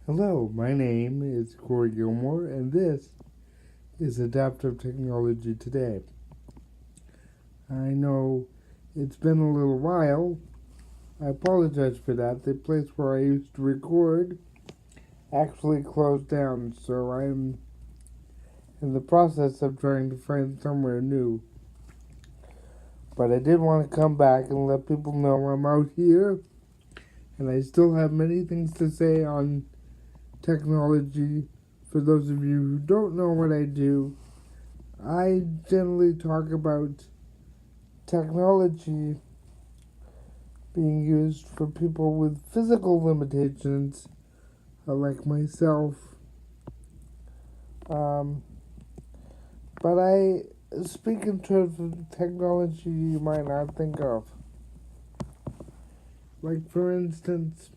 Hello, my name is Corey Gilmore, and this is Adaptive Technology Today. I know it's been a little while. I apologize for that. The place where I used to record actually closed down, so I'm in the process of trying to find somewhere new. But I did want to come back and let people know I'm out here, and I still have many things to say on technology. For those of you who don't know what I do, I generally talk about technology being used for people with physical limitations, like myself. Um, but I speak in terms of technology you might not think of. Like, for instance,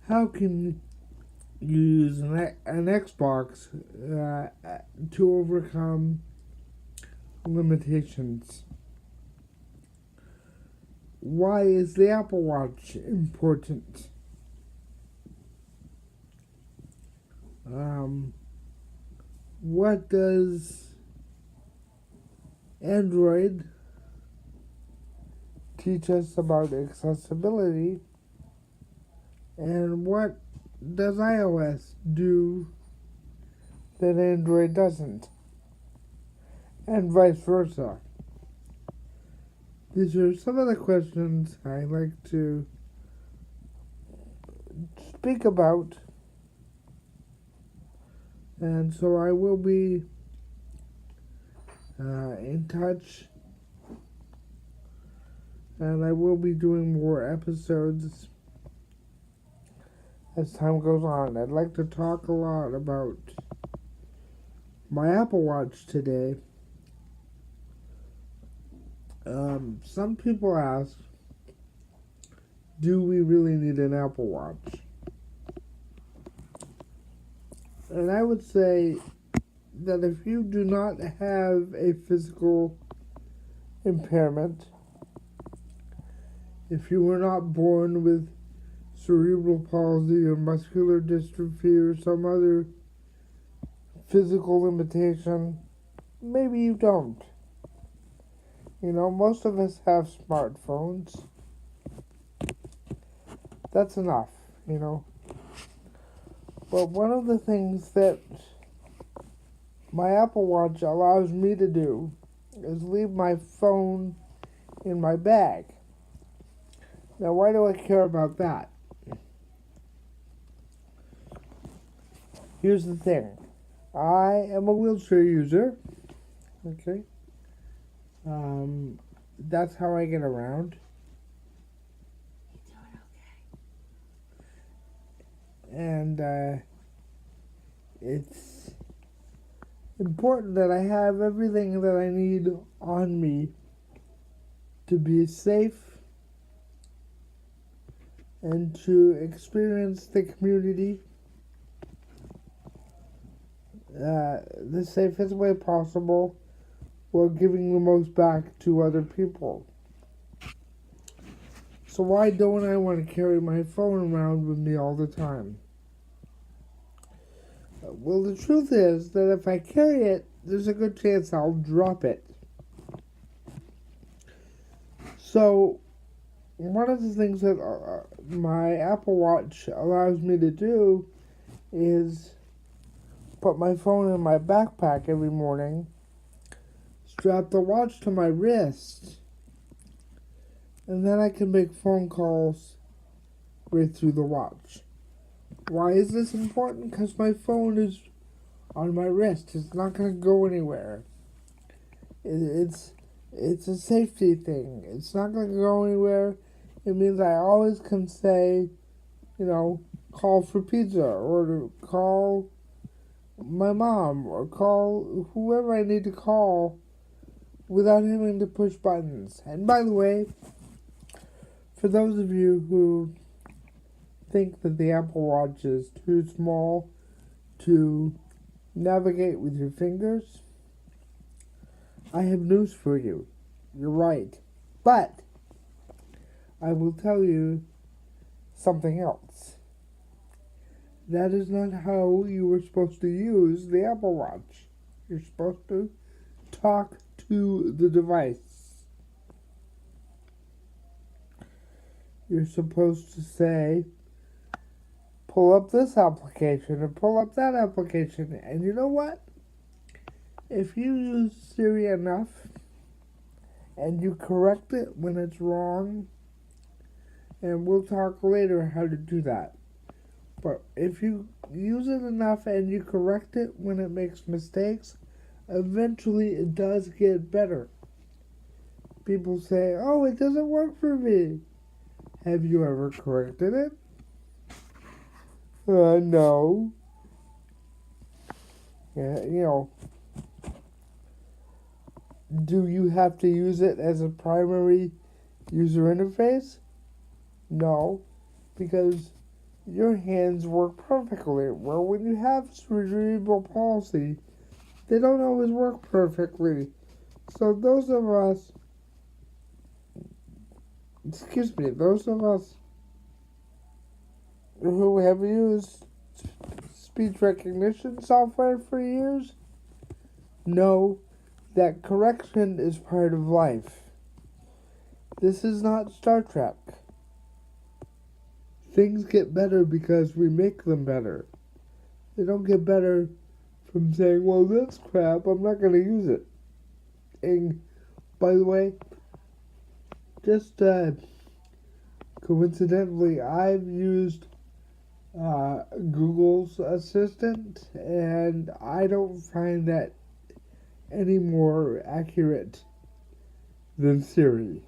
how can you use an Xbox to overcome limitations? Why is the Apple Watch important? What does Android teach us about accessibility? And what does iOS do that Android doesn't? And vice versa. These are some of the questions I like to speak about. And so I will be in touch, and I will be doing more episodes as time goes on. I'd like to talk a lot about my Apple Watch today. Some people ask, do we really need an Apple Watch? And I would say that if you do not have a physical impairment, if you were not born with cerebral palsy or muscular dystrophy or some other physical limitation, maybe you don't. Most of us have smartphones. That's enough, But one of the things that my Apple Watch allows me to do is leave my phone in my bag. Now, why do I care about that? Here's the thing. I am a wheelchair user. Okay. That's how I get around. And it's important that I have everything that I need on me to be safe and to experience the community the safest way possible while giving the most back to other people. So why don't I want to carry my phone around with me all the time? Well, the truth is that if I carry it, there's a good chance I'll drop it. So, one of the things that my Apple Watch allows me to do is put my phone in my backpack every morning, strap the watch to my wrist, and then I can make phone calls right through the watch. Why is this important? Because my phone is on my wrist. It's not going to go anywhere. It's a safety thing. It's not going to go anywhere. It means I always can say, call for pizza, or to call my mom, or call whoever I need to call without having to push buttons. And by the way, for those of you who think that the Apple Watch is too small to navigate with your fingers, I have news for you. You're right. But I will tell you something else. That is not how you were supposed to use the Apple Watch. You're supposed to talk to the device. You're supposed to say, pull up this application or pull up that application. And you know what? If you use Siri enough and you correct it when it's wrong, and we'll talk later how to do that. But if you use it enough and you correct it when it makes mistakes, eventually it does get better. People say, oh, it doesn't work for me. Have you ever corrected it? No. Yeah, do you have to use it as a primary user interface? No, because your hands work perfectly. Well, when you have cerebral palsy, they don't always work perfectly. So those of us who have used speech recognition software for years know that correction is part of life. This is not Star Trek. Things get better because we make them better. They don't get better from saying, well, that's crap, I'm not going to use it. And, by the way, just coincidentally, I've used Google's Assistant, and I don't find that any more accurate than Siri.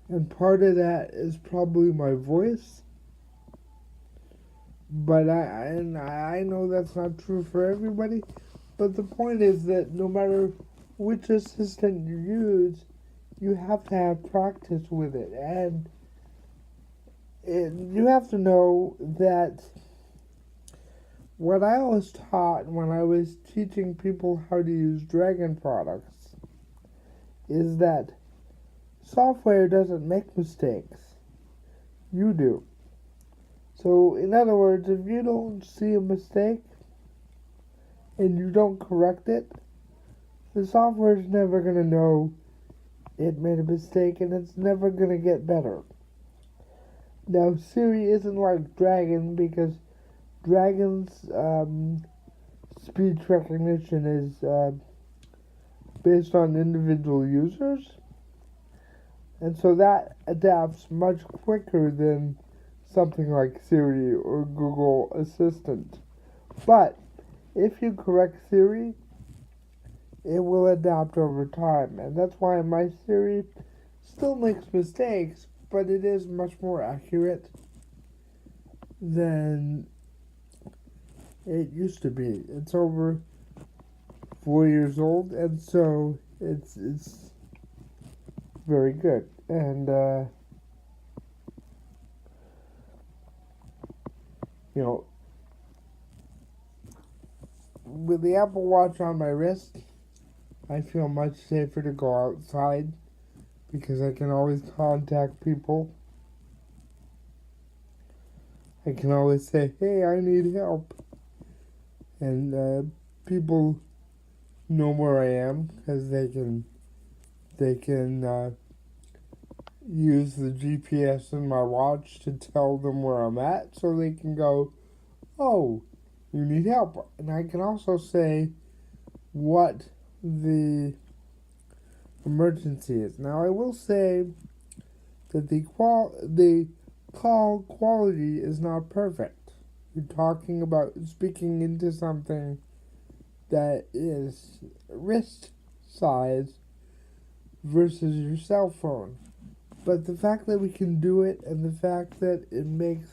And part of that is probably my voice. But I know that's not true for everybody. But the point is that no matter which assistant you use, you have to have practice with it. And you have to know that what I was taught when I was teaching people how to use Dragon products is that software doesn't make mistakes. You do. So, in other words, if you don't see a mistake and you don't correct it, the software is never going to know it made a mistake and it's never going to get better. Now, Siri isn't like Dragon because Dragon's speech recognition is based on individual users. And so that adapts much quicker than something like Siri or Google Assistant. But if you correct Siri, it will adapt over time. And that's why my Siri still makes mistakes, but it is much more accurate than it used to be. It's over 4 years old, and so it's very good. And with the Apple Watch on my wrist, I feel much safer to go outside because I can always contact people. I can always say, hey, I need help. And people know where I am because they can use the GPS in my watch to tell them where I'm at, so they can go, oh, you need help. And I can also say what the emergency is. Now, I will say that the call quality is not perfect. You're talking about speaking into something that is wrist size versus your cell phone. But the fact that we can do it and the fact that it makes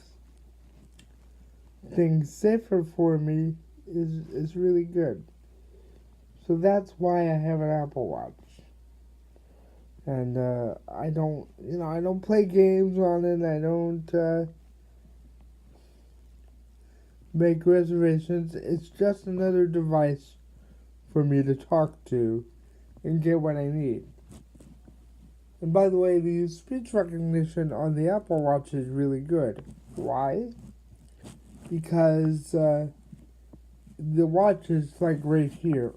things safer for me is really good. So that's why I have an Apple Watch. And I don't play games on it. I don't make reservations. It's just another device for me to talk to and get what I need. And by the way, the speech recognition on the Apple Watch is really good. Why? because the watch is like right here.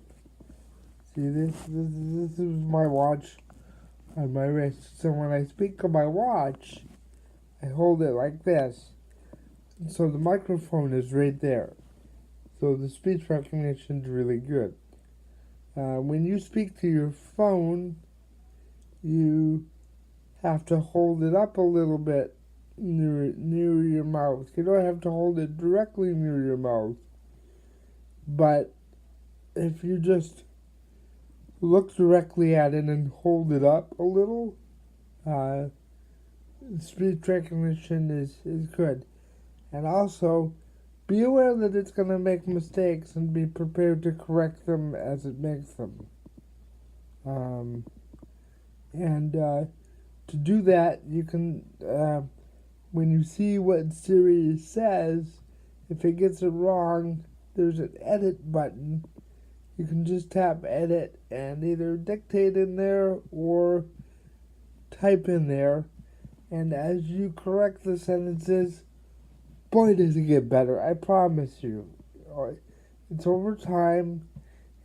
See this is my watch on my wrist. So when I speak on my watch, I hold it like this. So the microphone is right there. So the speech recognition is really good. When you speak to your phone, you have to hold it up a little bit near your mouth. You don't have to hold it directly near your mouth. But if you just look directly at it and hold it up a little, speech recognition is good. And also, be aware that it's going to make mistakes and be prepared to correct them as it makes them. And to do that, you can, when you see what Siri says, if it gets it wrong, there's an edit button. You can just tap edit and either dictate in there or type in there. And as you correct the sentences, boy, does it get better. I promise you. It's over time,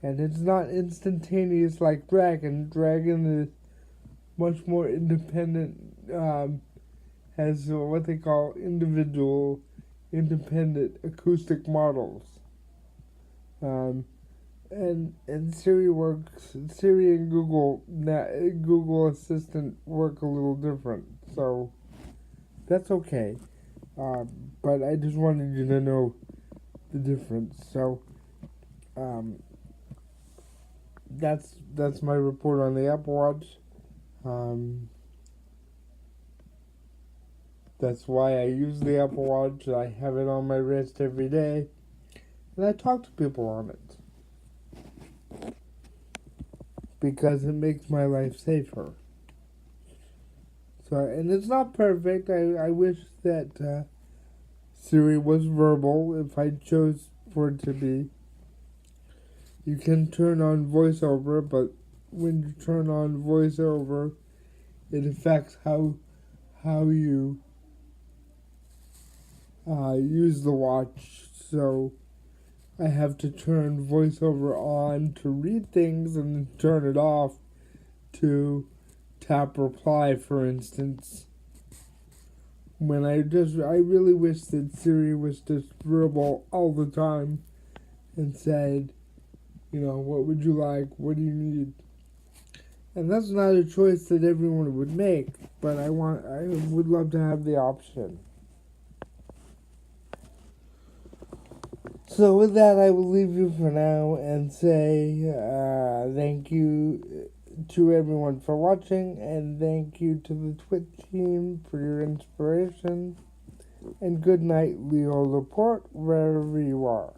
and it's not instantaneous like Dragon. Dragon is much more independent, has what they call individual, independent acoustic models. And Siri works. Siri and Google Assistant work a little different, so that's okay. But I just wanted you to know the difference. So, that's my report on the Apple Watch. That's why I use the Apple Watch. I have it on my wrist every day, and I talk to people on it because it makes my life safer. So, and it's not perfect. I wish that Siri was verbal if I chose for it to be. You can turn on voiceover, but when you turn on voiceover, it affects how you use the watch. So I have to turn voiceover on to read things and then turn it off to tap reply, for instance. When I really wish that Siri was just verbal all the time and said, what would you like? What do you need? And that's not a choice that everyone would make, but I would love to have the option. So with that, I will leave you for now and say thank you to everyone for watching, and thank you to the Twitch team for your inspiration. And good night, Leo Laporte, wherever you are.